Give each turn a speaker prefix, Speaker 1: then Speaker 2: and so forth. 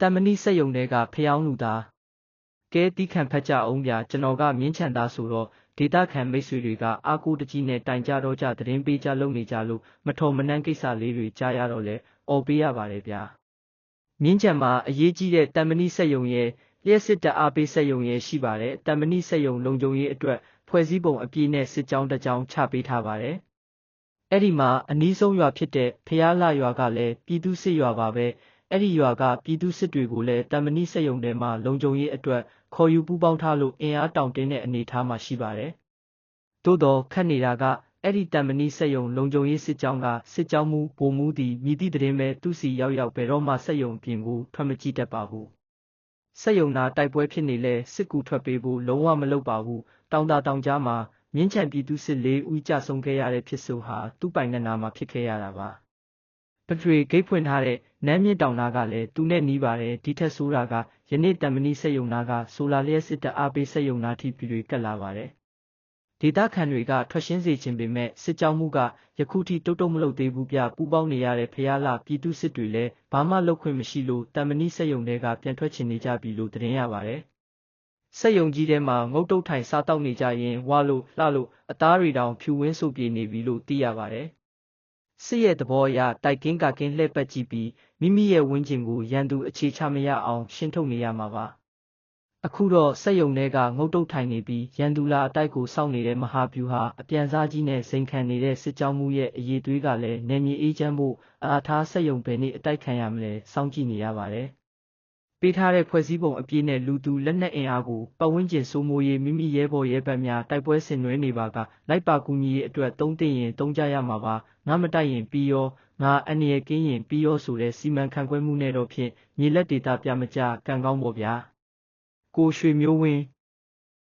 Speaker 1: တမဏိစက်ယုံတွေကဖျောင်းလူသားကဲတီးခံဖက်ကြအောင်ဗျာကျွန်တော်ကမြင်းချန်သားဆိုတော့ဒေတာခံမိတ်ဆွေတွေကအာကိုတကြီးနဲ့တိုင်ကြတော့ကြသတင်းပေးကြလုပ်နေကြလို့မထော်မနှမ်းကိစ္စလေးတွေကြားရတော့လဲអော်ပေးရပါတယ်ဗျာမြင်းချန်မှာအရေးကြီးတဲ့တမဏိစက်ယုံရဲ့လျှက်စစ်တပ်အားပေးစက်ယုံရဲ့ရှိပါတယ်တမဏိစက်ယုံလုံခြုံရေးအတွက်ဖွဲ့စည်းပုံအပြည့်နဲ့စစ်ကြောင်းတစ်ကြောင်းချပေးထားပါတယ်အဲ့ဒီမှာအနီးဆုံးရွာဖြစ်တဲ့ဖျားလာရွာကလည်းပြည်သူစစ်ရွာပါပဲအဲ့ဒီရွာကပြည်သူစစ်တွေကိုလည်းတမဏိစက်ယုံထဲမှာလုံခြုံရေးအတွက်ခေါ်ယူပူးပေါင်းထားလို့အင်အားတောင်တင်းတဲ့အနေအထားမှာရှိပါတယ်။သို့တော့ခက်နေတာကအဲ့ဒီတမဏိစက်ယုံလုံခြုံရေးစစ်ကြောင်းကစစ်ကြောင်းမူဗိုလ်မှူးသည်မြည်သည့်သတင်းပဲသူ့စီရောက်ဘယ်တော့မှစက်ယုံပြင်ကိုထွက်မကြည့်တတ်ပါဘူး။စက်ယုံနာတိုက်ပွဲဖြစ်နေလဲစစ်ကူထွက်ပေးဖို့လုံးဝမလုပ်ပါဘူး။တောင်ကြားမှာမြင်းချန်ပြည်သူစစ်၄ဦးကြဆုံးခဲ့ရတဲ့ဖြစ်ဆိုဟာသူ့ပိုင်နက်နာမှာဖြစ်ခဲ့ရတာပါ။ပထရီဂိတ်ဖွင့်ထားတဲ့နမ်းမြင့်တောင်နာကလည်းသူနဲ့နီးပါတယ်ဒီထက်ဆိုးတာကယနေ့တမဏိစက်ယုံနာကဆိုလာလျက်စစ်တပ်အားပေးစက်ယုံနာထိပြည်တွေကတ်လာပါတယ်ဒေတာခံတွေကထွက်ရှင်းစေခြင်းပေမဲ့စစ်ကြောင်းမှုကယခုထိတုတ်မလုပ်သေးဘူးပြပူပေါင်းနေရတဲ့ဖျားလာပြည်သူစစ်တွေလည်းဘာမှလုပ်ခွင့်မရှိလို့တမဏိစက်ယုံတွေကပြန်ထွက်ချင်နေကြပြီလို့သတင်းရပါတယ်စက်ယုံကြီးထဲမှာငုတ်တုတ်ထိုင်စားတောက်နေကြရင်ဝါလို့လှလို့အသားတွေတောင်ဖြူဝင်းဆိုပြေနေပြီလို့သိရပါတယ်စစ်ရဲ့သဘောအရတိုက်ကင်းကကင်းလှည့်ပတ်ကြည့်ပြီးမိမိရဲ့ဝင်းကျင်ကိုရန်သူအခြေချမရအောင်ရှင်းထုတ်နေရမှာပါအခုတော့စက်ယုံတွေကငုတ်တုတ်ထိုင်နေပြီးရန်သူလာအတိုက်ကိုစောင့်နေတဲ့မဟာဗျူဟာအပြန်စားကြီးနဲ့စိန်ခံနေတဲ့စစ်ကြောင်းမှုရဲ့အရေးသွေးကလည်းနယ်မြေအေးချမ်းဖို့အားထားစက်ယုံပဲနေ့အတိုက်ခံရမလဲစောင့်ကြည့်နေရပါတယ်ပေးထားတဲ့ဖွဲ့စည်းပုံအပြည့်နဲ့လူသူလက်နက်အင်အားကိုပတ်ဝန်းကျင်စိုးမိုးရေးမိမိရဲဘော်ရဲဘက်များတိုက်ပွဲဆင်နွှဲနေပါကလိုက်ပါကူညီရေးအတွက်သုံးသင့်ရင်သုံးကြရမှာပါငါမတိုက်ရင်ပြီးရောငါအန္တရာယ်ကင်းရင်ပြီးရောဆိုတဲ့စီမံခန့်ခွဲမှုနဲ့တော့ဖြင့်မြေလက်ဒေတာပြမကြကံကောင်းပေါ်ဗျာကိုရွှေမျိုးဝင်း